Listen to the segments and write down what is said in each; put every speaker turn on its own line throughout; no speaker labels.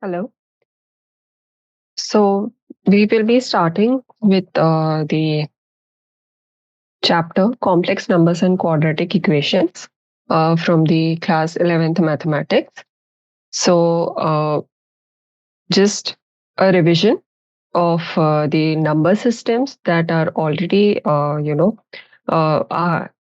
Hello. So we will be starting with the chapter Complex Numbers and Quadratic Equations from the class 11th Mathematics. So just a revision of the number systems that are already,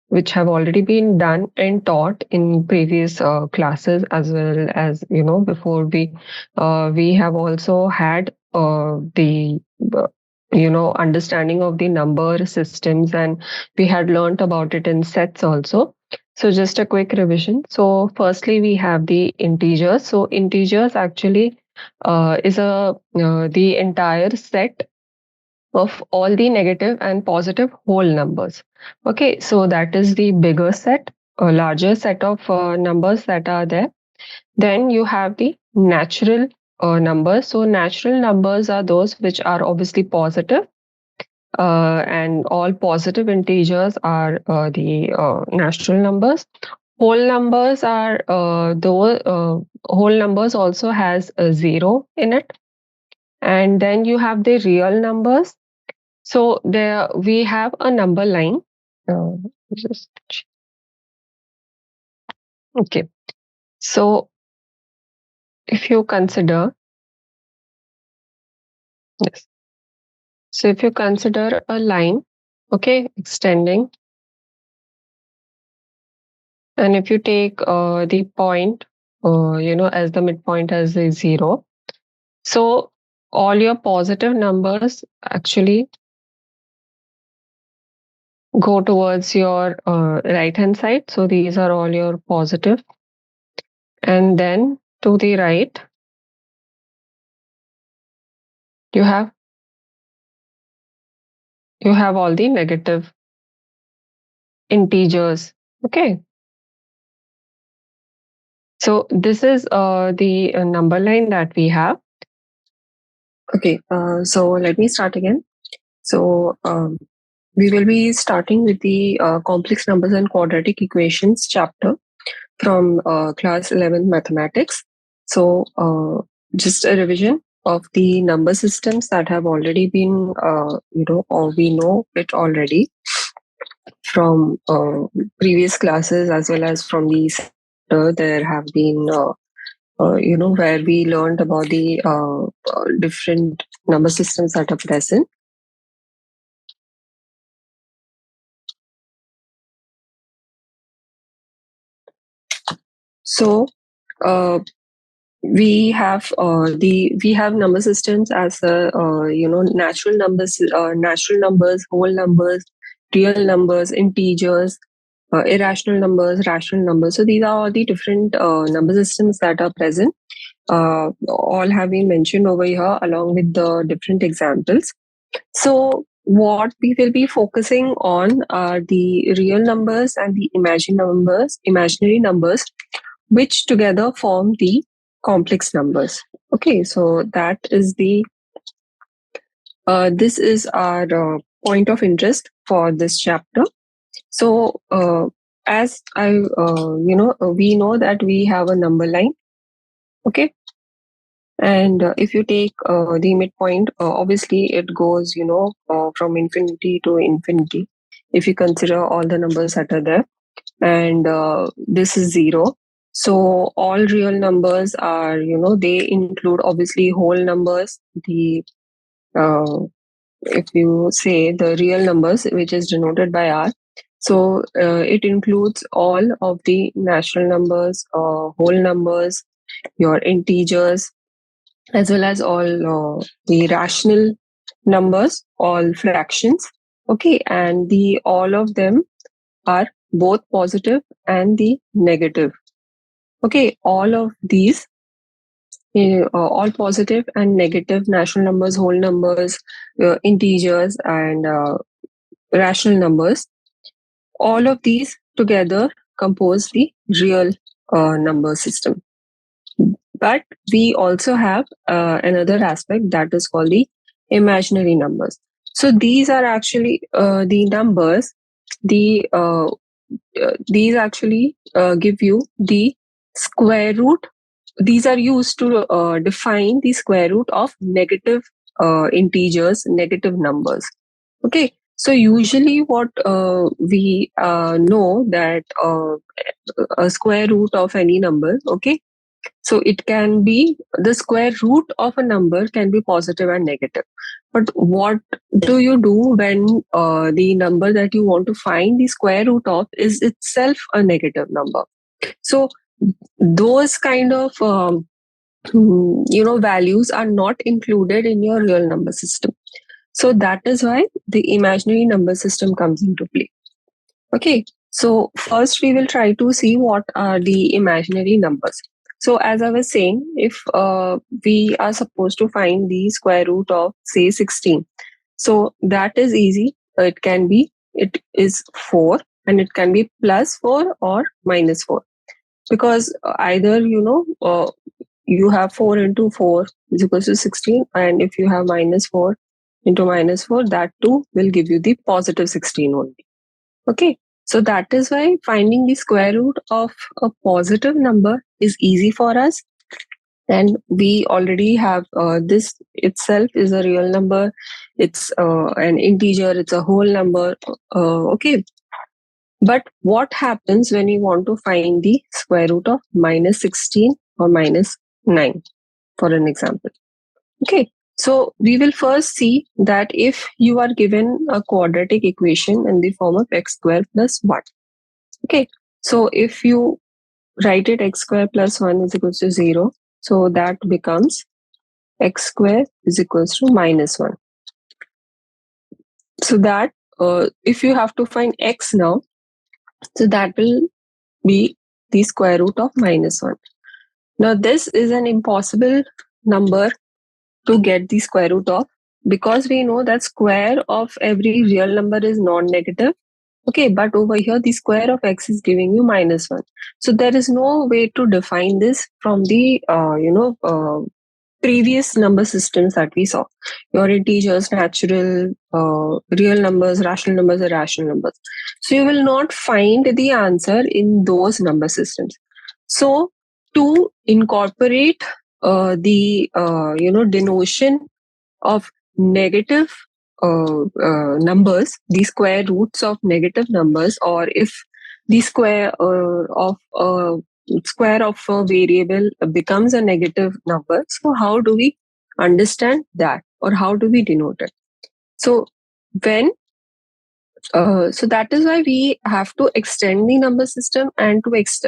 which have already been done and taught in previous classes, as well as before we have also had the understanding of the number systems, and we had learnt about it in sets also. So just a quick revision. So firstly, we have the integers. So integers actually is the entire set of all the negative and positive whole numbers. Okay, so that is the bigger set, a larger set of numbers that are there. Then you have the natural numbers. So natural numbers are those which are obviously positive, and all positive integers are the natural numbers. Whole numbers are whole numbers also has a zero in it. And then you have the real numbers. So there we have a number line. Uh, just okay. So if you consider this, so if you consider a line, okay, extending, and if you take the point, as the midpoint as a zero, so all your positive numbers actually go towards your right hand side. So these are all your positive. And then to the right, you have all the negative integers. Okay. So this is the number line that we have. Okay. So let me start again. So we will be starting with the complex numbers and quadratic equations chapter from class 11 mathematics. So just a revision of the number systems that have already been, or we know it already from previous classes, as well as from these. There have been, where we learned about the different number systems that are present. So we have number systems as natural numbers, whole numbers, real numbers, integers, irrational numbers, rational numbers. So these are all the different number systems that are present. All have been mentioned over here along with the different examples. So what we will be focusing on are the real numbers and the imaginary numbers, which together form the complex numbers. Okay, so that is this is our point of interest for this chapter. So as we know that we have a number line. Okay, and if you take the midpoint, obviously it goes from infinity to infinity if you consider all the numbers that are there, and this is zero. So all real numbers are, they include obviously whole numbers. The if you say the real numbers, which is denoted by R, so it includes all of the natural numbers, whole numbers, your integers, as well as all the rational numbers, all fractions. Okay, and the all of them are both positive and the negative. Okay, all of these, all positive and negative natural numbers, whole numbers, integers, and rational numbers, all of these together compose the real number system. But we also have another aspect that is called the imaginary numbers. So these are actually the numbers. These actually give you the square root these are used to define the square root of negative integers, negative numbers. Okay, so usually what we know that a square root of any number, okay, so it can be the square root of a number can be positive and negative. But what do you do when the number that you want to find the square root of is itself a negative number? So those kind of values are not included in your real number system. So that is why the imaginary number system comes into play. Okay, so first we will try to see what are the imaginary numbers. So as I was saying, if we are supposed to find the square root of say 16, so that is easy. It is 4 and it can be plus 4 or minus 4, because either you have 4 into 4 is equals to 16, and if you have minus 4 into minus 4, that too will give you the positive 16 only. Okay, so that is why finding the square root of a positive number is easy for us. And we already have this itself is a real number, it's an integer, it's a whole number. Okay, but what happens when you want to find the square root of minus 16 or minus 9, for an example? Okay, so we will first see that if you are given a quadratic equation in the form of x square plus 1. Okay, so if you write it x square plus 1 is equals to 0, so that becomes x square is equals to minus 1. So that if you have to find x now, so that will be the square root of minus 1. Now this is an impossible number to get the square root of, because we know that square of every real number is non-negative. Okay, but over here the square of x is giving you minus 1. So there is no way to define this from the previous number systems that we saw. Your integers, natural, real numbers, rational numbers, irrational numbers. So you will not find the answer in those number systems. So to incorporate the denotion of negative numbers, the square roots of negative numbers, or if the square of a variable becomes a negative number, so how do we understand that, or how do we denote it? So when so that is why we have to extend the number system, and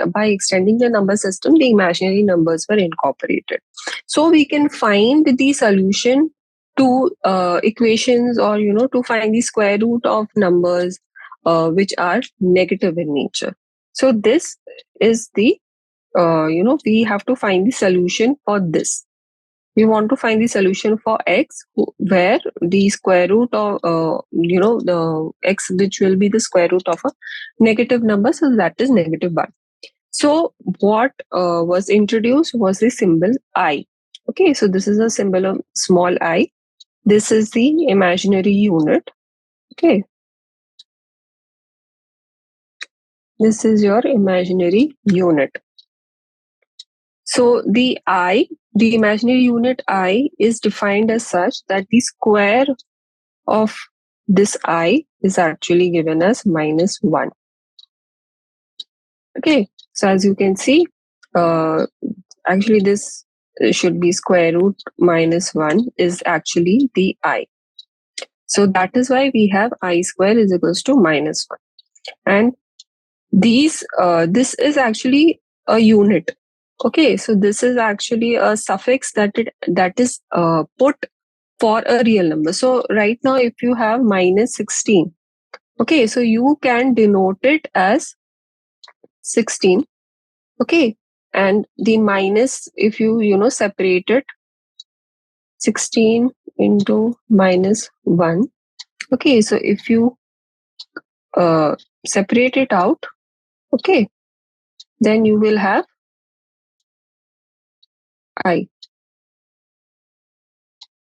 by extending the number system, the imaginary numbers were incorporated. So we can find the solution to equations, or to find the square root of numbers which are negative in nature. So this is the we have to find the solution for this. We want to find the solution for x, where the square root of the x, which will be the square root of a negative number, so that is negative 1. So what was introduced was the symbol I. Okay, so this is a symbol of small I. This is the imaginary unit. Okay, this is your imaginary unit. So the imaginary unit I is defined as such that the square of this I is actually given as minus 1. Okay, so as you can see, actually this should be square root minus 1 is actually the I. So that is why we have I square is equals to minus 1. And this is actually a unit. Okay, so this is actually a suffix that is put for a real number. So right now, if you have minus 16, okay, so you can denote it as 16. Okay, and the minus, if you separate it, 16 into minus 1. Okay, so if you separate it out, okay, then you will have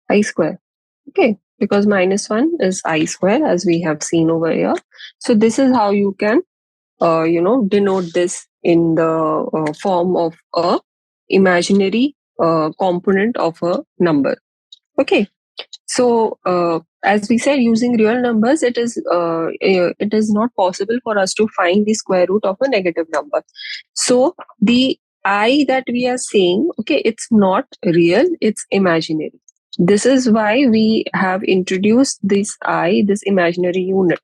I square. Okay, because minus 1 is I square, as we have seen over here. So this is how you can denote this in the form of a imaginary component of a number. Okay. So, as we said, using real numbers, it is not possible for us to find the square root of a negative number. So, the I that we are saying, okay, it's not real; it's imaginary. This is why we have introduced this I, this imaginary unit,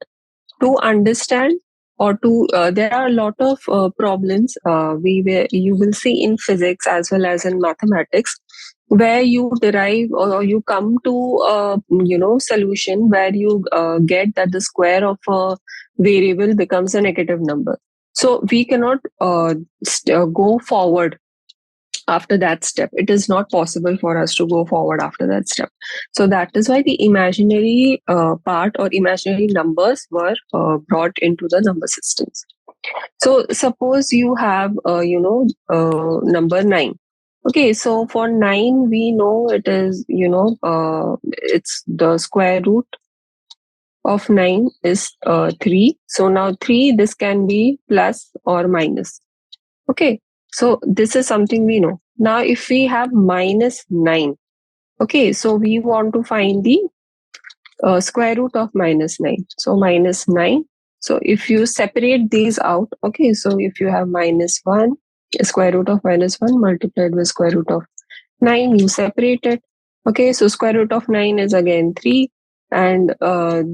to understand or to. There are a lot of problems you will see in physics as well as in mathematics, where you derive or you come to a solution where you get that the square of a variable becomes a negative number. So we cannot go forward after that step. It is not possible for us to go forward after that step. So that is why the imaginary part or imaginary numbers were brought into the number systems. So suppose you have number 9. Okay, so for 9 we know it is it's the square root of 9 is 3. So now 3, this can be plus or minus. Okay, so this is something we know. Now if we have minus 9, okay, so we want to find the square root of minus 9. So minus 9. So if you separate these out, okay, so if you have minus 1, square root of minus 1 multiplied with square root of 9, you separate it. Okay, so square root of 9 is again 3. And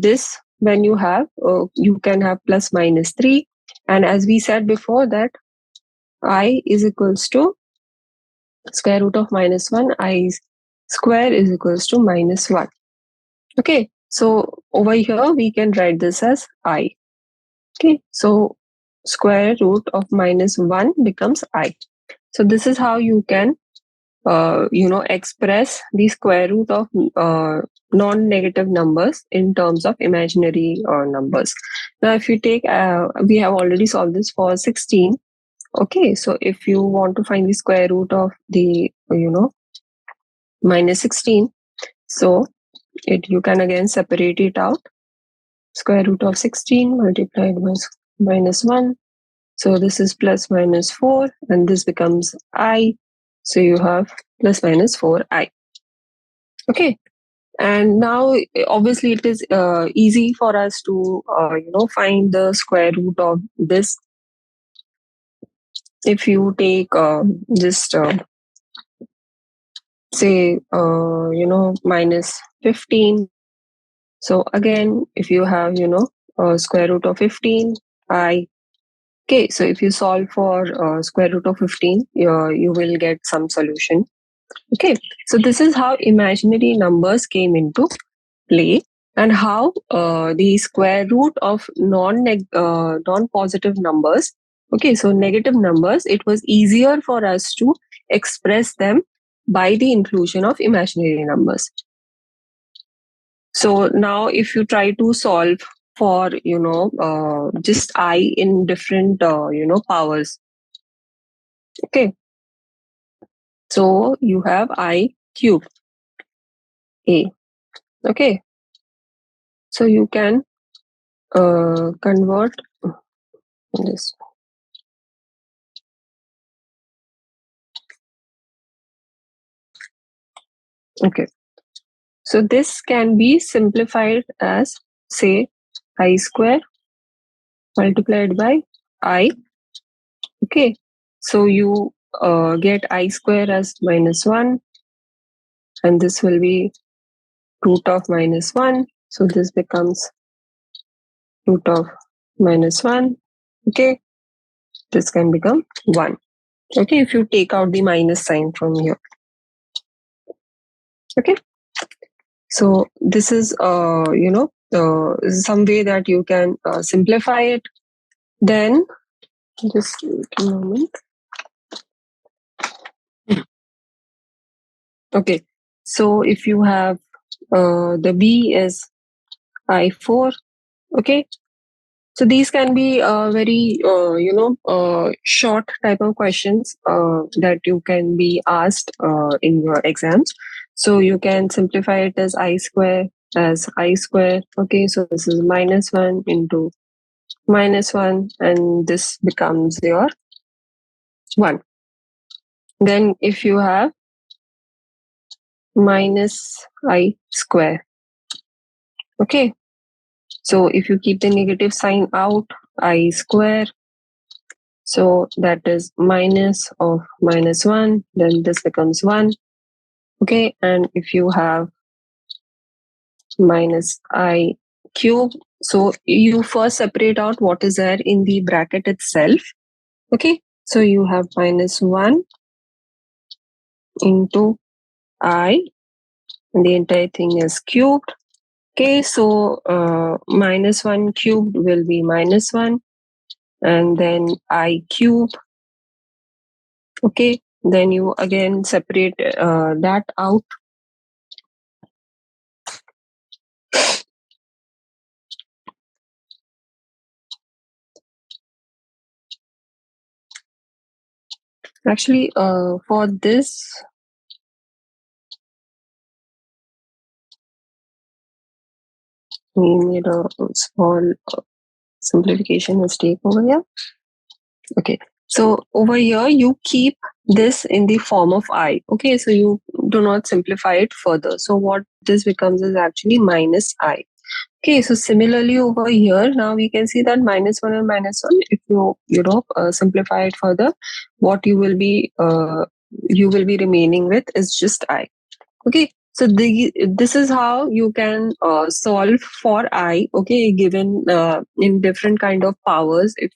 this, when you have, you can have plus minus 3. And as we said before, that I is equals to square root of minus 1, I square is equals to minus 1. Okay, so over here we can write this as I. Okay, so square root of minus 1 becomes I. So this is how you can express the square root of non-negative numbers in terms of imaginary numbers. Now if you take we have already solved this for 16. Okay, so if you want to find the square root of the minus 16, so you can again separate it out. Square root of 16 multiplied by minus 1. So this is plus minus 4 and this becomes I. So you have plus minus 4I. Okay. And now obviously it is easy for us to find the square root of this. If you take just say minus 15. So again, if you have square root of 15, I. Okay, so if you solve for square root of 15, you will get some solution. Okay, so this is how imaginary numbers came into play, and how the square root of non-positive numbers. Okay, so negative numbers, it was easier for us to express them by the inclusion of imaginary numbers. So now if you try to solve for just I in different powers. Okay, so you have I cube A. Okay, so you can convert this. Okay, so this can be simplified as, say, I square multiplied by I. Okay, so you get I square as minus 1, and this will be root of minus 1. So this becomes root of minus 1. Okay, this can become 1. Okay, if you take out the minus sign from here. Okay, so this is some way that you can simplify it. Then just wait a moment. Okay, so if you have the B is I4. Okay, so these can be very short type of questions that you can be asked in your exams. So you can simplify it as I square as I square. Okay, so this is minus 1 into minus 1, and this becomes your 1. Then if you have minus I square. Okay. So if you keep the negative sign out, I square. So that is minus of minus 1. Then this becomes 1. Okay. And if you have minus I cube, so you first separate out what is there in the bracket itself. Okay. So you have minus 1 into I, and the entire thing is cubed. Okay, so minus 1 cubed will be minus 1, and then I cube. Okay, then you again separate that out. Actually, for this, we made a small simplification mistake over here. Okay, so over here you keep this in the form of I. Okay, so you do not simplify it further. So what this becomes is actually minus I. Okay, so similarly over here, now we can see that minus 1 and minus 1, if you simplify it further, what you will be remaining with is just I. Okay, so this is how you can solve for I, okay, given in different kind of powers, if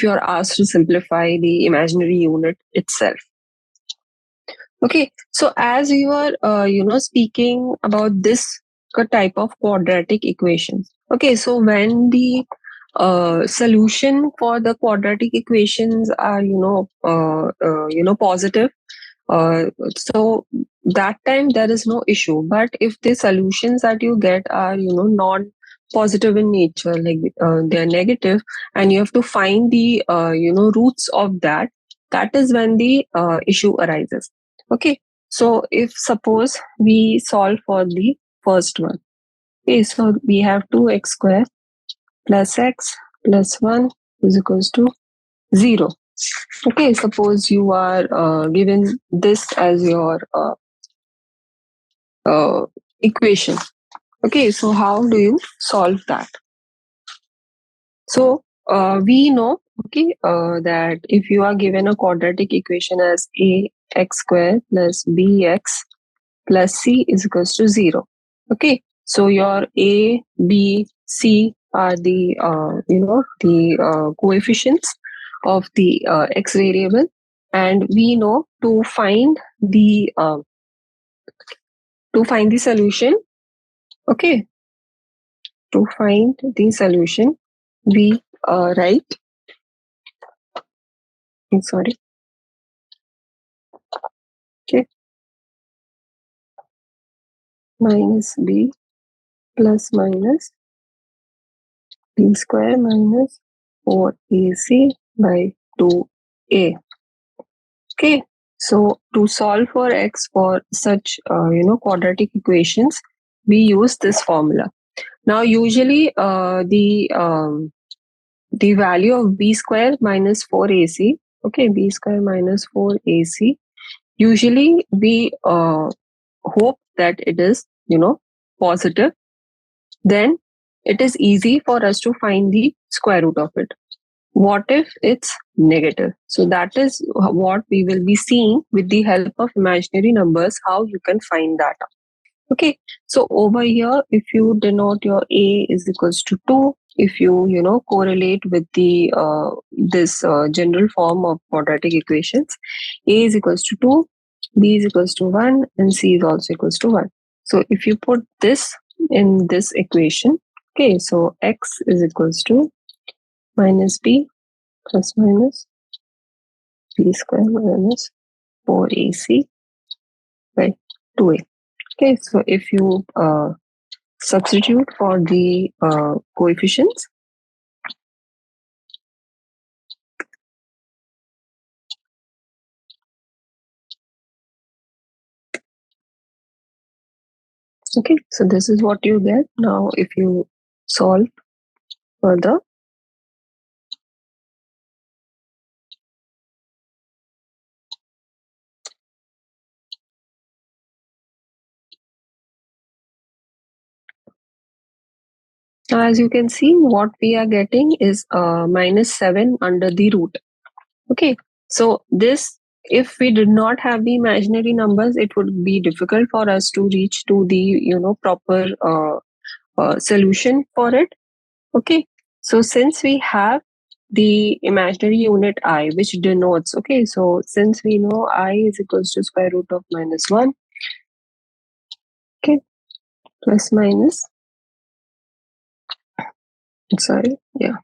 you are asked to simplify the imaginary unit itself. Okay, so as you are, speaking about this type of quadratic equations. Okay, so when the solution for the quadratic equations are, positive, so that time there is no issue. But if the solutions that you get are, non-positive in nature, like they are negative, and you have to find the, roots of that, that is when the issue arises. Okay, so if suppose we solve for the first one, okay, so we have 2x square plus x plus 1 is equals to 0. Okay, suppose you are given this as your equation. Okay, so how do you solve that? So we know, okay, that if you are given a quadratic equation as ax square plus bx plus c is equals to 0. Okay, so your a, b, c are the coefficients of the x variable, and we know to find the solution. Okay, to find the solution, we write. Sorry. Okay, minus b plus minus b square minus 4ac by 2a. Okay, so to solve for x for such quadratic equations, we use this formula. Now, usually the value of b square minus 4ac. Okay, b square minus 4ac. Usually, we hope that it is positive. Then it is easy for us to find the square root of it. What if it's negative? So that is what we will be seeing with the help of imaginary numbers, how you can find that out. Okay, so over here, if you denote your a is equals to 2, if you correlate with the this general form of quadratic equations, a is equals to 2, b is equals to 1, and c is also equals to 1. So if you put this in this equation, okay, so x is equals to minus b plus minus b square minus 4ac by 2a. Okay, so if you substitute for the coefficients, okay, so this is what you get. Now if you solve further, Now, as you can see, what we are getting is minus 7 under the root. Okay, so this, if we did not have the imaginary numbers, it would be difficult for us to reach to the proper solution for it. Okay, so since we have the imaginary unit I, which denotes, okay, so since we know I is equals to square root of minus 1, okay, plus minus, sorry, yeah.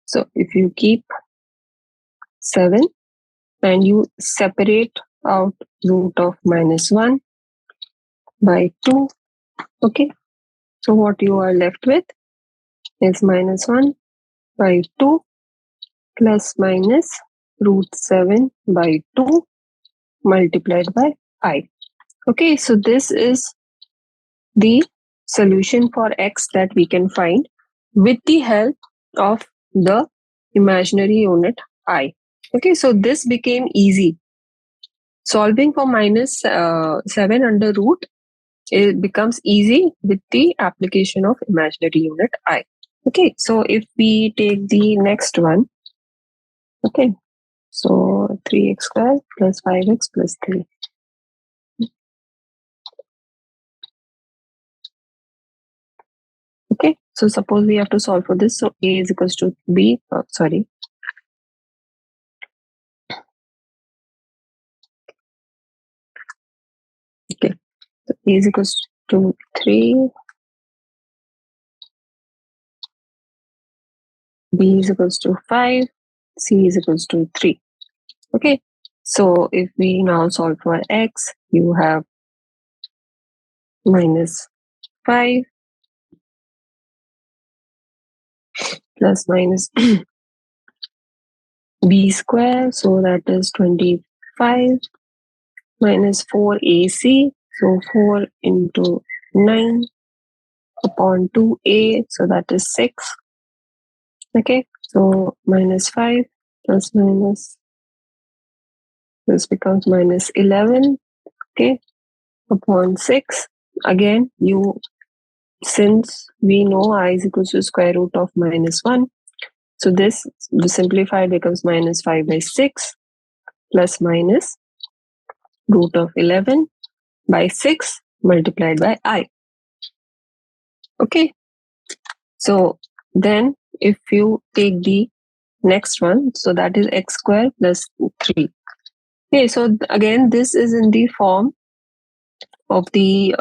So if you keep 7 and you separate out root of minus 1 by 2, okay, so what you are left with is minus 1 by 2 plus minus root 7 by 2 multiplied by I. Okay, so this is the solution for x that we can find with the help of the imaginary unit I. Okay, so this became easy. Solving for minus 7 under root, it becomes easy with the application of imaginary unit I. Okay, so if we take the next one, okay, so 3x squared plus 5x plus 3. Okay, so suppose we have to solve for this. So a is equals to b, sorry. Okay, so a is equals to 3, b is equals to 5, c is equals to 3. Okay, so if we now solve for x, you have minus 5 plus minus b square, so that is 25 minus 4ac, so 4 into 9 upon 2a, so that is 6. Okay, so minus 5 plus minus, this becomes minus 11, okay, upon 6. Again, since we know I is equal to square root of minus 1, so this simplified becomes minus 5 by 6 plus minus root of 11 by 6 multiplied by I. Okay, so then if you take the next one, so that is x square plus 3. Okay, so again, this is in the form of the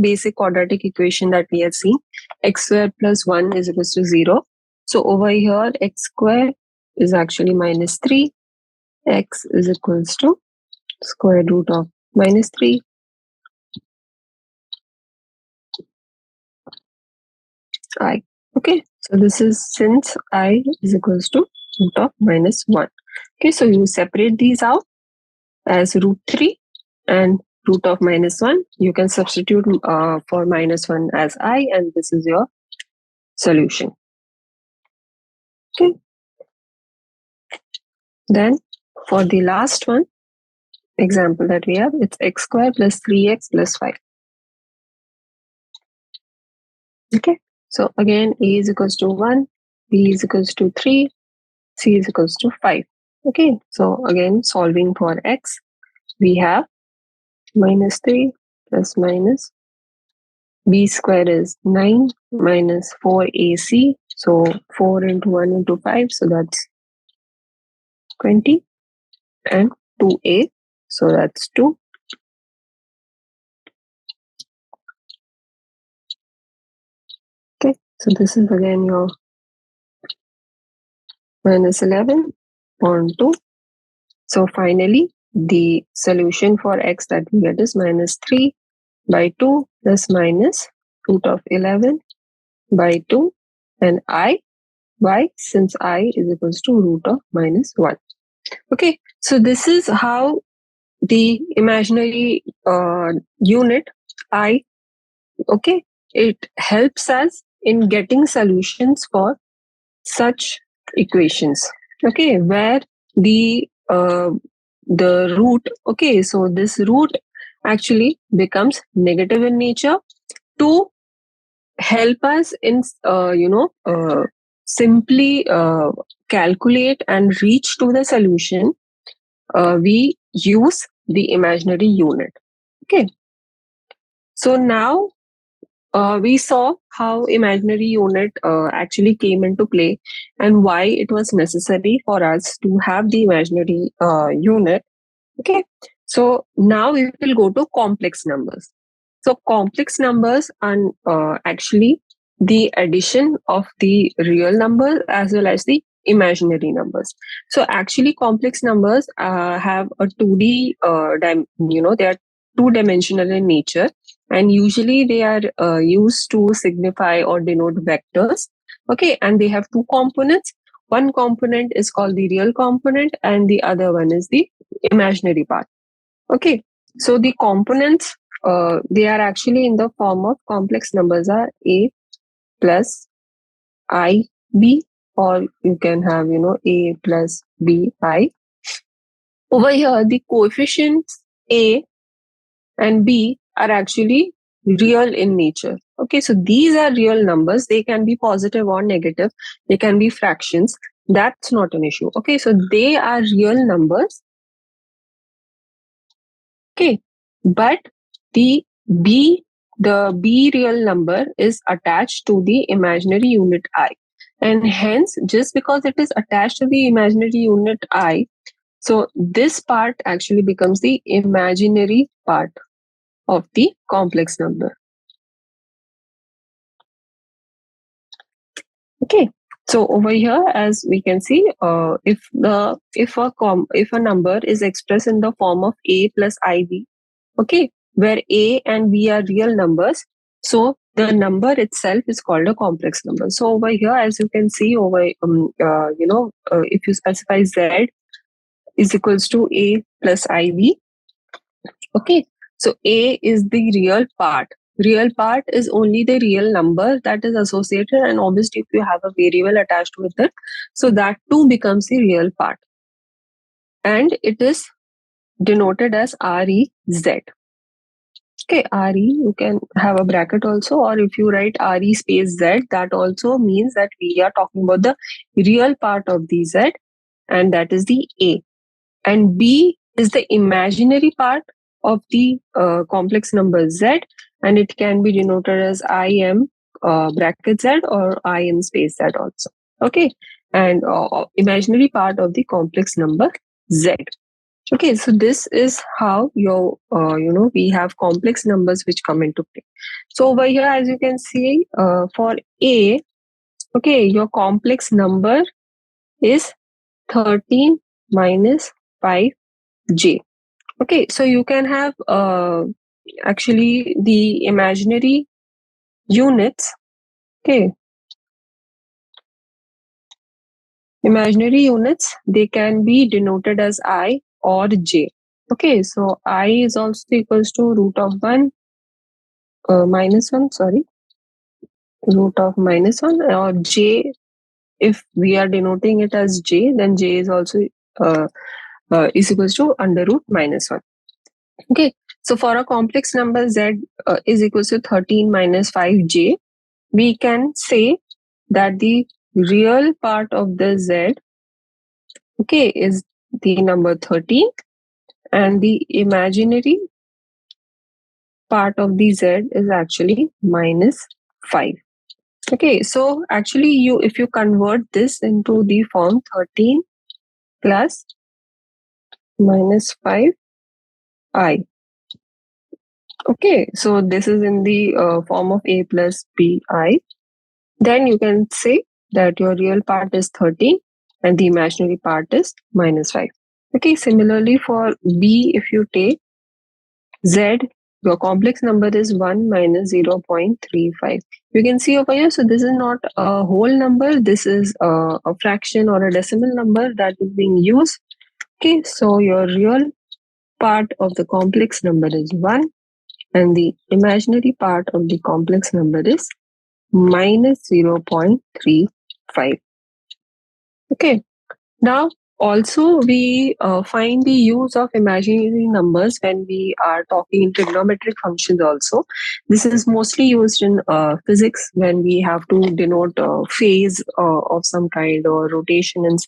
basic quadratic equation that we have seen. X square plus 1 is equals to 0. So over here, x square is actually minus 3. X is equals to square root of minus 3. I. Okay, so this is since I is equals to root of minus 1. Okay, so you separate these out as root 3 and root of minus 1. You can substitute for minus 1 as I, and this is your solution. Okay. Then for the last one, example that we have, it's x square plus 3x plus 5. Okay. So again, a is equals to 1, b is equals to 3, c is equals to 5. Okay. So again, solving for x, we have minus 3 plus minus b square is 9 minus 4ac. So 4 into 1 into 5. So that's 20 and 2a. So that's 2. Okay. So this is again your minus 11 upon 2. So finally, the solution for x that we get is minus 3 by 2 plus minus root of 11 by 2 and I. Why? Since I is equals to root of minus 1. Okay, so this is how the imaginary unit I, okay, it helps us in getting solutions for such equations, okay, where the root, okay, so this root actually becomes negative in nature to help us in simply calculate and reach to the solution, we use the imaginary unit. Okay, so now we saw how imaginary unit actually came into play and why it was necessary for us to have the imaginary unit. Okay, so now we will go to complex numbers. So complex numbers are actually the addition of the real number as well as the imaginary numbers. So actually complex numbers have a 2D, they are two-dimensional in nature, and usually they are used to signify or denote vectors. Okay, and they have two components. One component is called the real component and the other one is the imaginary part. Okay, so the components, they are actually in the form of complex numbers are a plus I b, or you can have a plus b I. Over here, the coefficients a and b are actually real in nature. Okay, so these are real numbers. They can be positive or negative. They can be fractions. That's not an issue. Okay, so they are real numbers. Okay, but the b the b real number is attached to the imaginary unit I, and hence just because it is attached to the imaginary unit I, so this part actually becomes the imaginary part of the complex number. Okay, so over here, as we can see, if a number is expressed in the form of a plus ib, okay, where a and b are real numbers, so the number itself is called a complex number. So over here, as you can see, if you specify z is equals to a plus ib, okay, so a is the real part. Real part is only the real number that is associated, and obviously if you have a variable attached with it, so that too becomes the real part, and it is denoted as rez. Okay, RE, you can have a bracket also, or if you write RE space Z, that also means that we are talking about the real part of the Z, and that is the A. And B is the imaginary part of the complex number Z, and it can be denoted as IM bracket Z or IM space Z also. Okay, and imaginary part of the complex number Z. Okay, so this is how we have complex numbers which come into play. So over here, as you can see, for A, okay, your complex number is 13 minus 5j. Okay, so you can have actually the imaginary units. Okay, imaginary units, they can be denoted as I or j. Okay, so I is also equals to root of 1 minus 1, sorry, root of minus 1, or j, if we are denoting it as j, then j is also uh, is equals to under root minus 1. Okay, so for a complex number z is equals to 13 minus 5j, we can say that the real part of the z, okay, is the number 13, and the imaginary part of the z is actually minus 5. Okay, so actually if you convert this into the form 13 plus minus 5i. Okay, so this is in the form of a plus bi. Then you can say that your real part is 13 and the imaginary part is minus 5. Okay, similarly for b, if you take z, your complex number is 1 minus 0.35. You can see over here, so this is not a whole number, this is a fraction or a decimal number that is being used. Okay, so your real part of the complex number is 1 and the imaginary part of the complex number is minus 0.35. Okay, now Also, we find the use of imaginary numbers when we are talking in trigonometric functions also. This is mostly used in physics when we have to denote phase of some kind or rotation in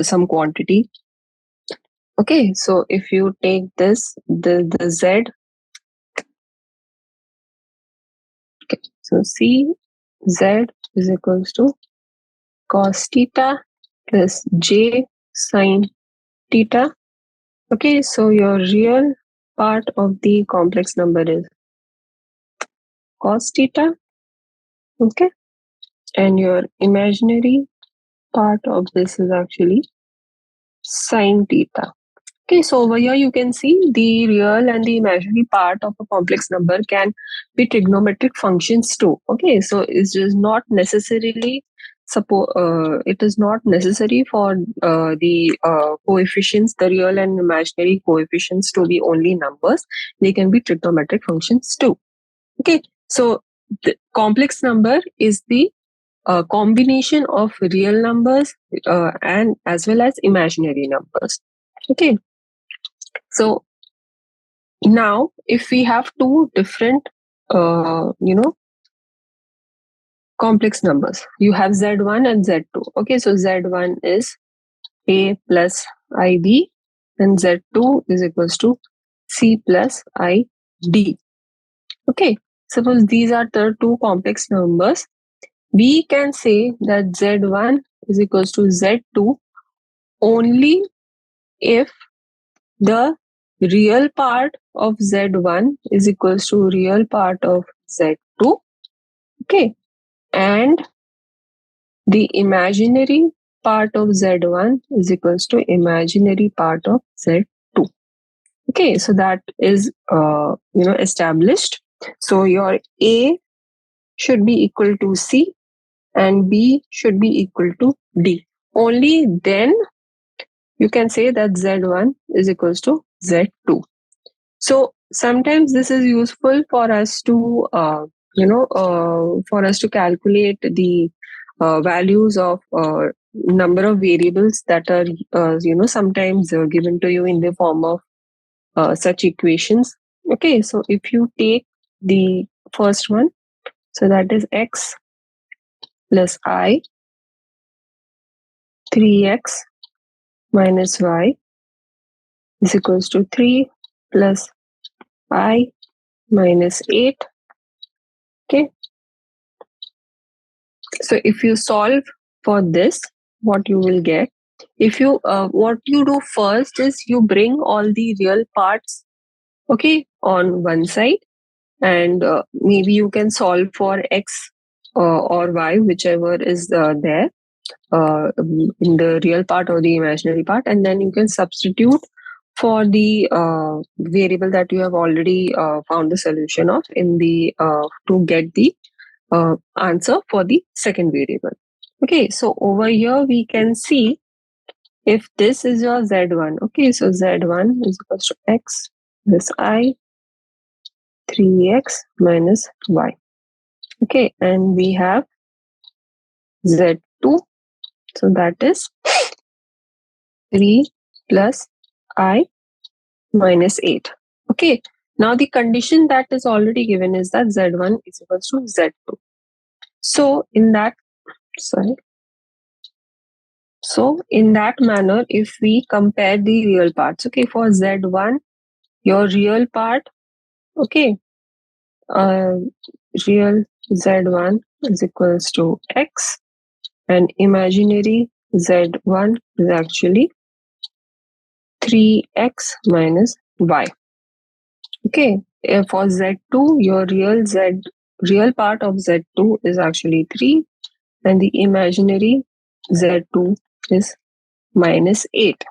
some quantity. Okay, so if you take this, the Z, okay, so C Z is equals to cos theta plus J sine theta. Okay, so your real part of the complex number is cos theta, okay, and your imaginary part of this is actually sine theta. Okay, so over here you can see the real and the imaginary part of a complex number can be trigonometric functions too. Okay, so it is not necessarily it is not necessary for the coefficients, the real and imaginary coefficients to be only numbers. They can be trigonometric functions too. Okay, so the complex number is the combination of real numbers and as well as imaginary numbers. Okay, so now if we have two different, complex numbers, you have Z1 and Z2. Okay, so Z1 is A plus IB and Z2 is equals to C plus ID. Okay, suppose these are the two complex numbers. We can say that Z1 is equals to Z2 only if the real part of Z1 is equals to real part of Z2. Okay, and the imaginary part of Z1 is equals to imaginary part of Z2. Okay, so that is established. So your A should be equal to C and B should be equal to D. Only then you can say that Z1 is equals to Z2. So sometimes this is useful for us to, for us to calculate the values of number of variables that are, sometimes given to you in the form of such equations. Okay, so if you take the first one, so that is x plus I 3x minus y is equals to 3 plus I minus 8. Okay, so if you solve for this, what you will get, if you what you do first is you bring all the real parts, okay, on one side, and maybe you can solve for x or y, whichever is there in the real part or the imaginary part, and then you can substitute for the variable that you have already found the solution of in the to get the answer for the second variable. Okay, so over here we can see if this is your Z1. Okay, so Z1 is equals to x plus I 3x minus y. Okay, and we have Z2, so that is 3 plus I minus 8. Okay, now the condition that is already given is that Z1 is equals to Z2. So in that, sorry. So in that manner, if we compare the real parts, okay, for Z1, your real part, okay, real Z1 is equals to X and imaginary Z1 is actually 3X minus Y. Okay, for Z2, your real part of Z2 is actually 3 and the imaginary Z2 is minus 8.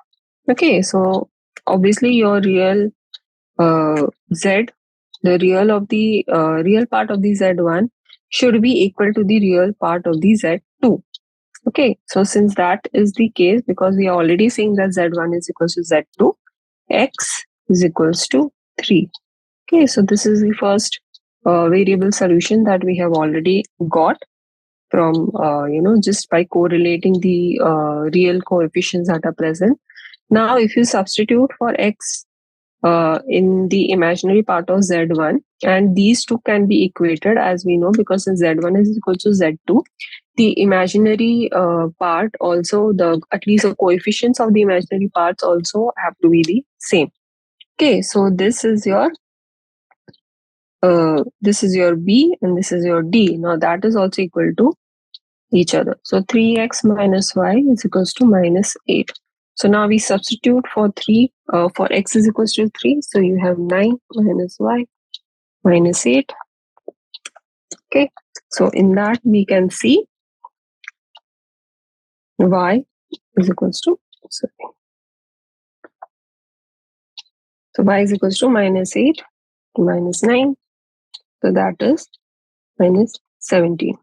Okay, so obviously your real Z, the real of the real part of the Z1 should be equal to the real part of the Z2. Okay, so since that is the case, because we are already saying that Z1 is equals to Z2, X is equals to 3. Okay, so this is the first variable solution that we have already got. from, just by correlating the real coefficients that are present. Now, if you substitute for x in the imaginary part of z1, and these two can be equated, as we know, because z1 is equal to z2, the imaginary part also, at least the coefficients of the imaginary parts also have to be the same. Okay, so this is your b and this is your d. Now that is also equal to each other. So 3x minus y is equals to minus 8. So now we substitute for 3, for x is equals to 3. So you have 9 minus y minus 8. Okay, so in that we can see y is equals to, sorry. So y is equals to minus 8 minus 9. So that is minus 17.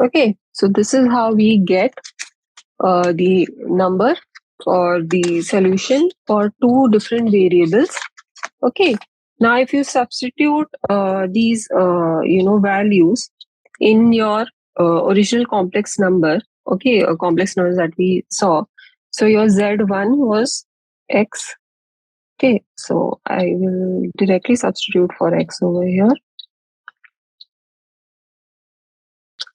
Okay, so this is how we get the number or the solution for two different variables. Okay, now if you substitute these values in your original complex number, okay, complex numbers that we saw, so your z1 was x. Okay, so I will directly substitute for x over here.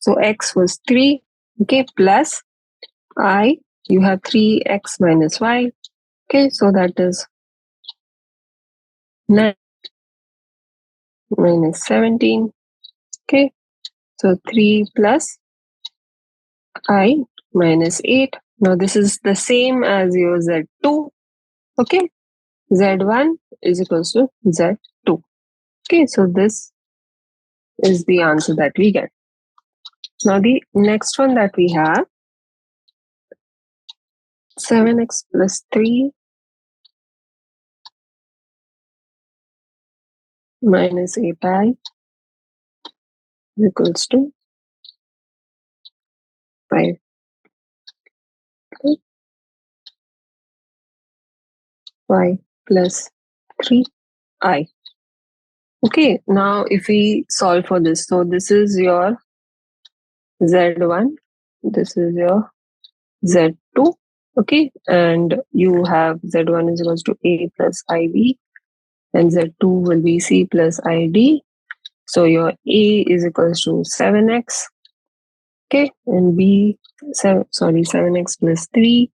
So x was 3, okay, plus I, you have 3x minus y. Okay, so that is 9 minus 17. Okay, so 3 plus I minus 8. Now this is the same as your z2. Okay, z1 is equals to z2. Okay, so this is the answer that we get. Now the next one that we have, 7x plus 3 minus 8i is equals to 5. Okay, y plus 3i. Okay, now if we solve for this, so this is your z1, this is your z2, okay, and you have z1 is equals to a plus ib, and z2 will be c plus id. So your a is equals to 7x, okay, and 7x plus 3,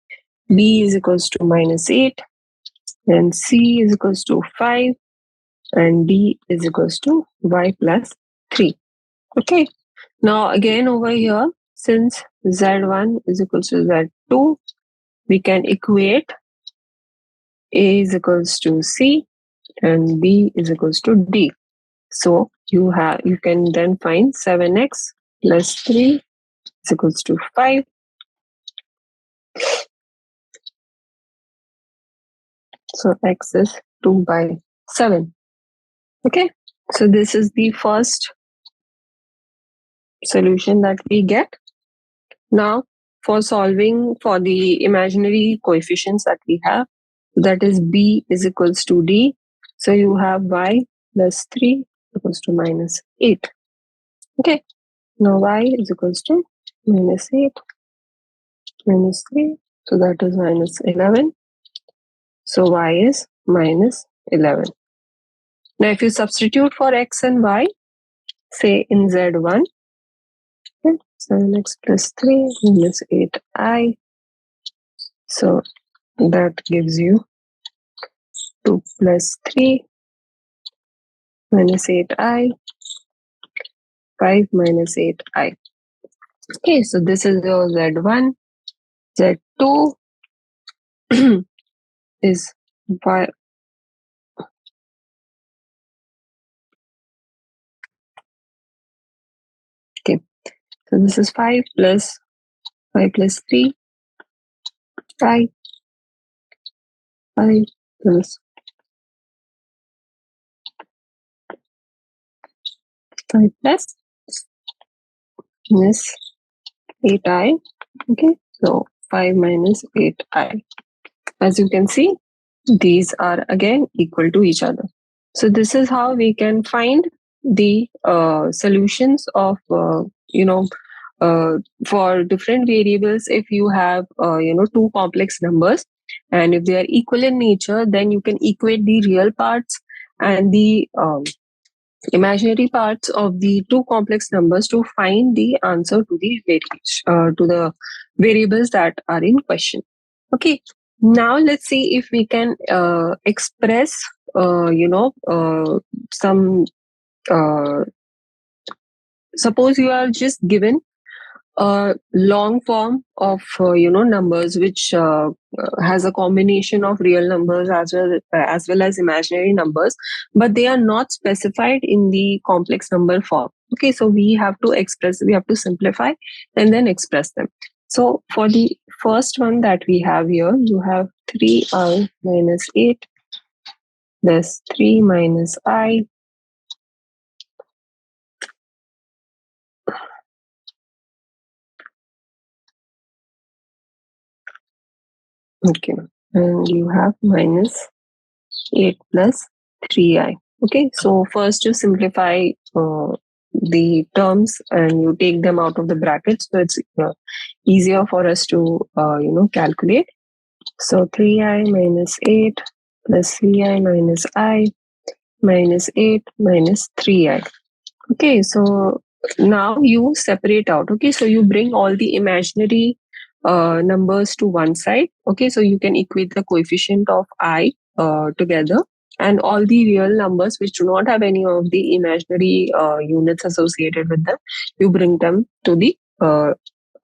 b is equals to minus 8, and c is equals to 5, and d is equals to y plus 3. Okay, now again over here, since z1 is equals to z2, we can equate a is equals to c and b is equals to d. So you can then find 7x plus 3 is equals to 5. So x is 2 by 7. Okay, so this is the first solution that we get. Now for solving for the imaginary coefficients that we have, that is b is equals to d. So you have y plus 3 equals to minus 8. Okay, now y is equals to minus 8 minus 3. So that is minus 11. So y is minus 11. Now if you substitute for x and y, say in z1, 7x plus 3 minus 8i. So that gives you 2 plus 3 minus 8i, 5 minus 8i. Okay, so this is your z1. Z2 is y. Okay, so this is 5 plus 3, 5 plus 5 plus minus 8i. Okay, so 5 minus 8i. As you can see, these are again equal to each other. So this is how we can find the solutions of uh, for different variables. If you have two complex numbers, and if they are equal in nature, then you can equate the real parts and the imaginary parts of the two complex numbers to find the answer to the variables that are in question. Okay, now let's see if we can express some uh, suppose you are just given a long form of numbers which has a combination of real numbers as well as imaginary numbers, but they are not specified in the complex number form. Okay, so we have to simplify and then express them. So for the first one that we have here, you have 3i minus 8 plus 3 minus I. Okay, and you have minus 8 plus 3i. Okay, so first you simplify the terms and you take them out of the brackets, so it's easier for us to calculate. So 3i minus 8 plus 3i minus I minus 8 minus 3i. Okay, so now you separate out. Okay, so you bring all the imaginary numbers to one side. Okay, so you can equate the coefficient of I together, and all the real numbers which do not have any of the imaginary units associated with them, you bring them to the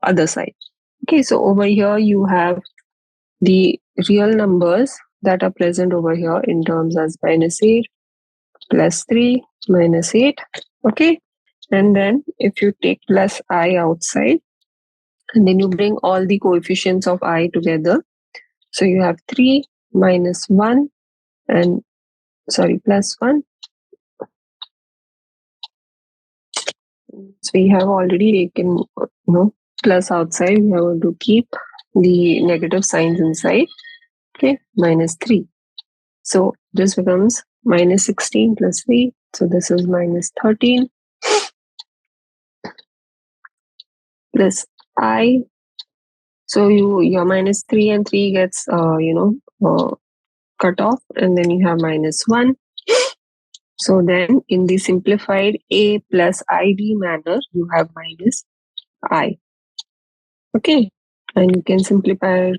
other side. Okay, so over here you have the real numbers that are present over here in terms as minus 8 plus 3 minus 8. Okay, and then if you take plus I outside, and then you bring all the coefficients of I together. So you have 3 minus 1 and plus 1. So we have already taken plus outside. We have to keep the negative signs inside. Okay, minus 3. So this becomes minus 16 plus 3. So this is minus 13 plus I. So your minus 3 and 3 gets cut off, and then you have minus 1. So then in the simplified A plus ID manner, you have minus I. Okay, and you can simplify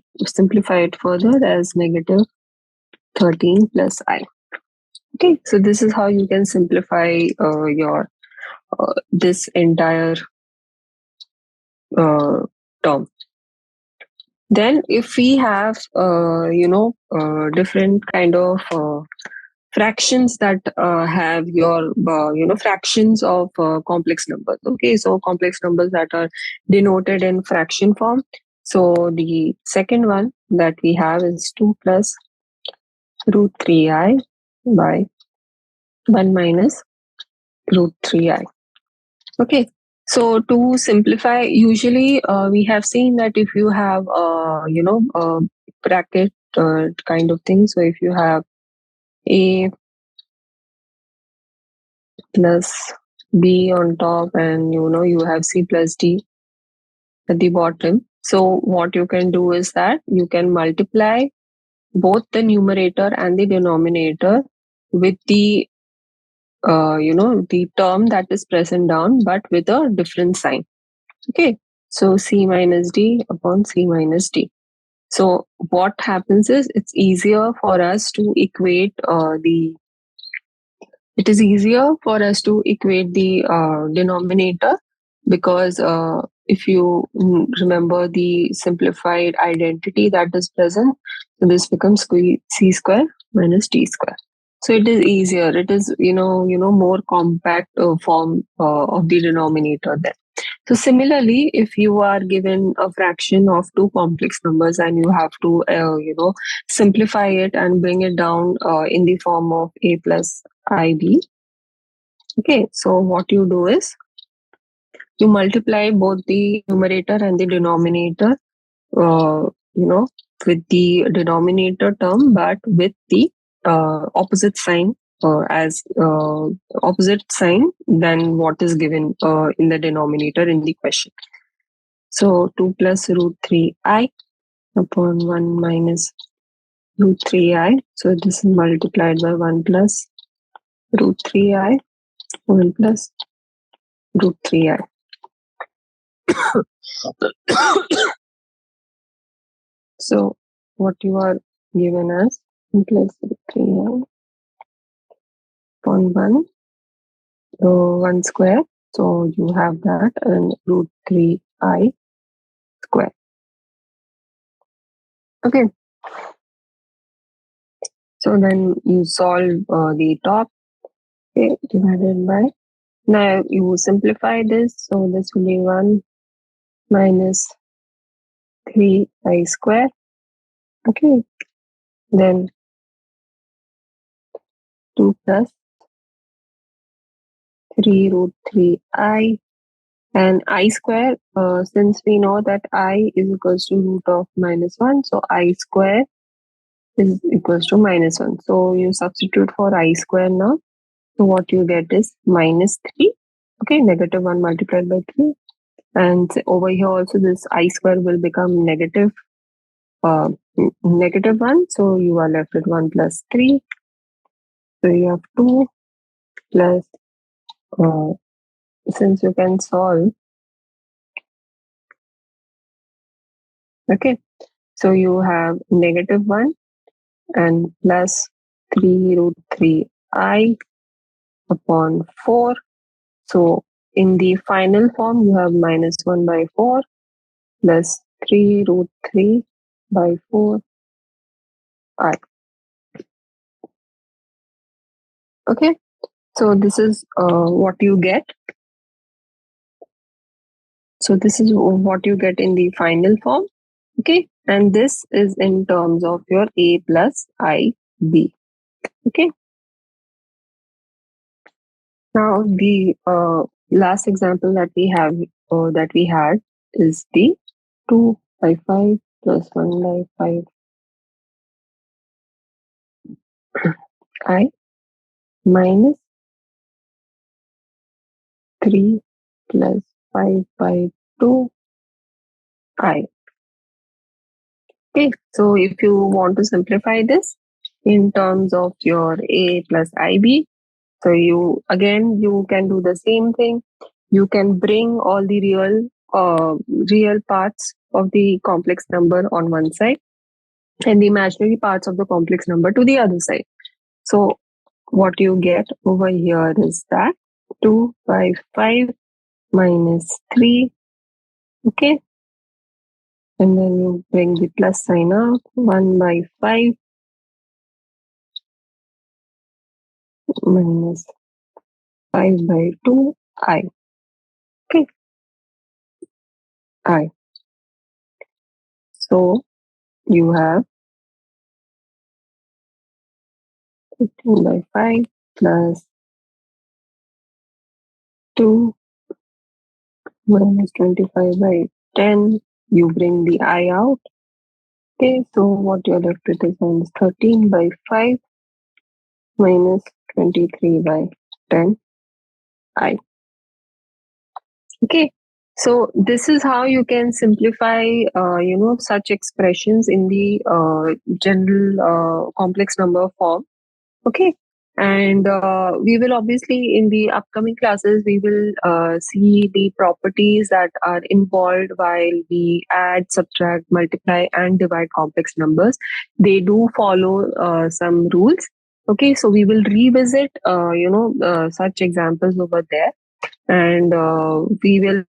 it further as negative 13 plus I. Okay, so this is how you can simplify your this entire term. Then if we have different kind of fractions that have your fractions of complex numbers. Okay, so complex numbers that are denoted in fraction form. So the second one that we have is 2 plus root 3i by 1 minus root 3i. Okay, so to simplify, usually we have seen that if you have a bracket kind of thing, so if you have a plus b on top, and you have c plus d at the bottom. So what you can do is that you can multiply both the numerator and the denominator with the the term that is present down, but with a different sign. Okay, so c minus d upon c minus d. So what happens is it's easier for us to equate it is easier for us to equate the denominator, because if you remember the simplified identity that is present, so this becomes c square minus d square. So it is easier. It is more compact form of the denominator then. So similarly, if you are given a fraction of two complex numbers and you have to simplify it and bring it down in the form of a plus ib. Okay, so what you do is you multiply both the numerator and the denominator, uh, with the denominator term, but with the opposite sign as opposite sign than what is given in the denominator in the question. So 2 plus root 3i upon 1 minus root 3i. So this is multiplied by 1 plus root 3i, 1 plus root 3i. So what you are given as 1 plus root 3i upon 1, 1 square. So you have that, and root 3i square. Okay. So then you solve the top, okay, divided by. Now you simplify this. So this will be 1 minus 3i square. Okay. Then 2 plus 3 root 3i, and I square, since we know that I is equals to root of minus 1, so I square is equals to minus 1. So you substitute for I square now. So what you get is minus 3. Okay, negative 1 multiplied by 3. And over here also this I square will become negative, negative 1. So you are left with 1 plus 3. So you have 2 plus, since you can solve, okay, so you have negative 1 and plus 3 root 3i upon 4. So in the final form, you have minus 1 by 4 plus 3 root 3 by 4i. Okay, so this is what you get. So this is what you get in the final form. Okay, and this is in terms of your a plus ib. Okay. Now the last example that we have that we had is the 2 by 5 plus 1 by 5 I minus 3 plus 5 by 2 I. Okay, so if you want to simplify this in terms of your a plus ib, so you can do the same thing. You can bring all the real parts of the complex number on one side and the imaginary parts of the complex number to the other side. So what you get over here is that 2 by 5 minus 3, okay, and then you bring the plus sign out, 1 by 5 minus 5 by 2 I, okay, I. So you have 15 by 5 plus 2 minus 25 by 10. You bring the I out. Okay, so what you're left with is minus 13 by 5 minus 23 by 10 I. Okay, so this is how you can simplify, such expressions in the general complex number form. Okay, and we will obviously in the upcoming classes we will see the properties that are involved while we add, subtract, multiply, and divide complex numbers. They do follow some rules. Okay, so we will revisit such examples over there, and we will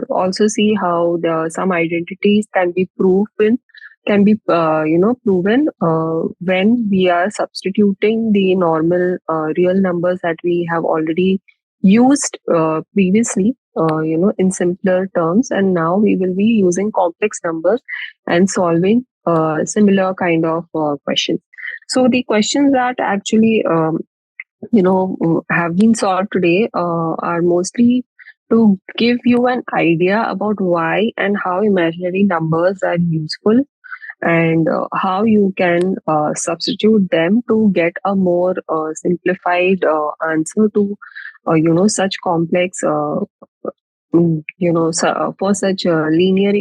also see how some identities can be proven when we are substituting the normal real numbers that we have already used previously, in simpler terms, and now we will be using complex numbers and solving similar kind of questions. So the questions that actually have been solved today are mostly to give you an idea about why and how imaginary numbers are useful, and how you can substitute them to get a more simplified answer to such complex for such linear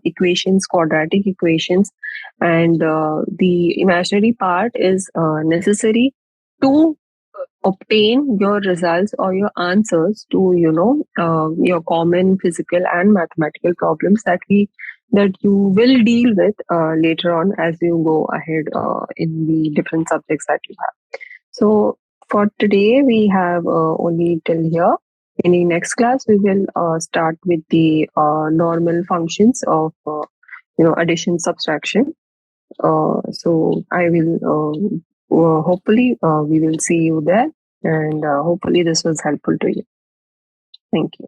equations, quadratic equations, and the imaginary part is necessary to obtain your results or your answers to your common physical and mathematical problems that you will deal with later on as you go ahead in the different subjects that you have. So for today we have only till here. In the next class we will start with the normal functions of addition, subtraction. So I will hopefully we will see you there, and hopefully this was helpful to you. Thank you.